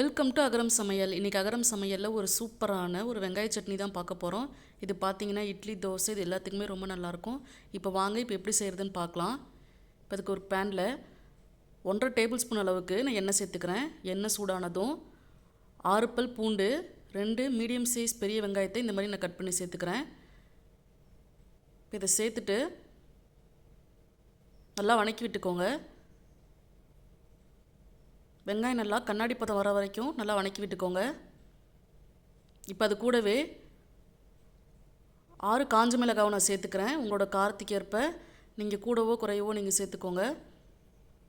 Welcome to அகரம் சமையல். இன்றைக்கி அகரம் சமையலில் ஒரு சூப்பரான ஒரு வெங்காய சட்னி தான் பார்க்க போகிறோம். இது பார்த்திங்கன்னா இட்லி, தோசை இது எல்லாத்துக்குமே ரொம்ப நல்லாயிருக்கும். இப்போ வாங்க இப்போ எப்படி செய்கிறதுன்னு பார்க்கலாம். இப்போ அதுக்கு ஒரு பேனில் 1.5 டேபிள் ஸ்பூன் அளவுக்கு நான் எண்ணெய் சேர்த்துக்கிறேன். எண்ணெய் சூடானதும் 6 பல் பூண்டு, 2 மீடியம் சைஸ் பெரிய வெங்காயத்தை இந்த மாதிரி நான் கட் பண்ணி சேர்த்துக்கிறேன். இப்போ இதை சேர்த்துட்டு நல்லா வணக்கி விட்டுக்கோங்க. வெங்காயம் நல்லா கண்ணாடி பதம் வர வரைக்கும் நல்லா வணக்கி விட்டுக்கோங்க. இப்போ அது கூடவே 6 காஞ்ச மிளகாவை நான் சேர்த்துக்கிறேன். உங்களோட காரத்துக்கு ஏற்ப நீங்கள் கூடவோ குறையவோ நீங்கள் சேர்த்துக்கோங்க.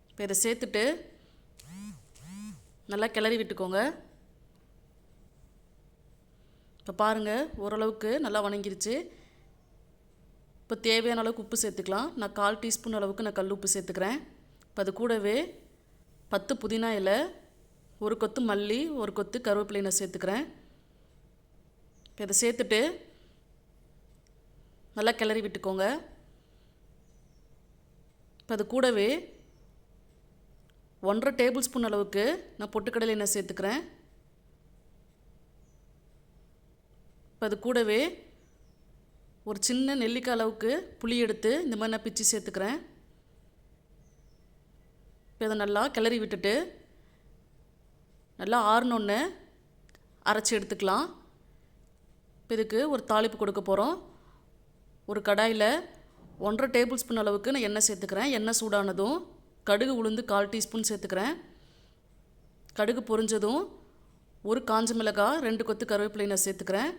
இப்போ இதை சேர்த்துட்டு நல்லா கிளறி விட்டுக்கோங்க. இப்போ பாருங்கள், ஓரளவுக்கு நல்லா வணங்கிருச்சு. இப்போ தேவையான அளவுக்கு உப்பு சேர்த்துக்கலாம். நான் 1/4 டீஸ்பூன் அளவுக்கு நான் கல் உப்பு சேர்த்துக்கிறேன். இப்போ அது கூடவே 10 புதினா இலை, 1 கொத்து மல்லி, 1 கொத்து கருவேப்பிலை நான் சேர்த்துக்கிறேன். இதை சேர்த்துட்டு நல்லா கிளறி விட்டுக்கோங்க. இப்போ அது கூடவே 1.5 டேபிள் ஸ்பூன் அளவுக்கு நான் பொட்டுக்கடலை எண்ணெய் சேர்த்துக்கிறேன். இப்போ அது கூடவே ஒரு சின்ன நெல்லிக்காய் அளவுக்கு புளி எடுத்து இந்த மாதிரி நான் பிச்சு சேர்த்துக்கிறேன். இப்போ இதை நல்லா கிளறி விட்டுட்டு நல்லா ஆறுனொன்று அரைச்சி எடுத்துக்கலாம். இப்போ இதுக்கு ஒரு தாளிப்பு கொடுக்க போகிறோம். ஒரு கடாயில் 1.5 டேபிள் ஸ்பூன் அளவுக்கு நான் எண்ணெய் சேர்த்துக்கிறேன். எண்ணெய் சூடானதும் கடுகு உளுந்து 1/4 டீஸ்பூன் சேர்த்துக்கிறேன். கடுகு பொரிஞ்சதும் 1 காஞ்ச மிளகாய், 2 கொத்து கருவேப்பிலை நான் சேர்த்துக்கிறேன்.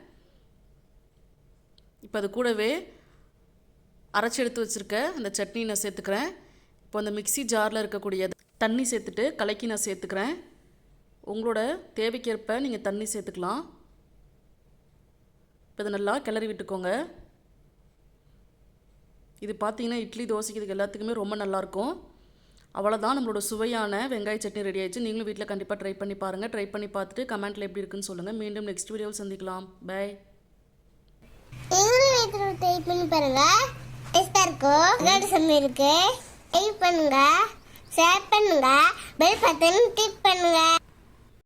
இப்போ அது கூடவே அரைச்சி எடுத்து வச்சுருக்க அந்த சட்னி நான் சேர்த்துக்கிறேன். இப்போ அந்த மிக்ஸி ஜாரில் இருக்கக்கூடிய தண்ணி சேர்த்துட்டு கலக்கி நான் சேர்த்துக்கிறேன். உங்களோட தேவைக்கேற்ப நீங்கள் தண்ணி சேர்த்துக்கலாம். இப்போ இதை நல்லா கிளறி விட்டுக்கோங்க. இது பார்த்திங்கன்னா இட்லி, தோசைக்கு இதுக்கு எல்லாத்துக்குமே ரொம்ப நல்லாயிருக்கும். அவ்வளோதான், நம்மளோட சுவையான வெங்காய சட்னி ரெடி ஆயிடுச்சு. நீங்களும் வீட்டில் கண்டிப்பாக ட்ரை பண்ணி பாருங்கள். ட்ரை பண்ணி பார்த்துட்டு கமெண்ட்டில் எப்படி இருக்குன்னு சொல்லுங்கள். மீண்டும் நெக்ஸ்ட் வீடியோவில் சந்திக்கலாம். பை. ட்ரை பண்ணி பாருங்க. டேஸ்டா இருக்கும். இருக்கு. லைக் பண்ணுங்க, ஷேர் பண்ணுங்க, பெல் பட்டன் கிளிக் பண்ணுங்க.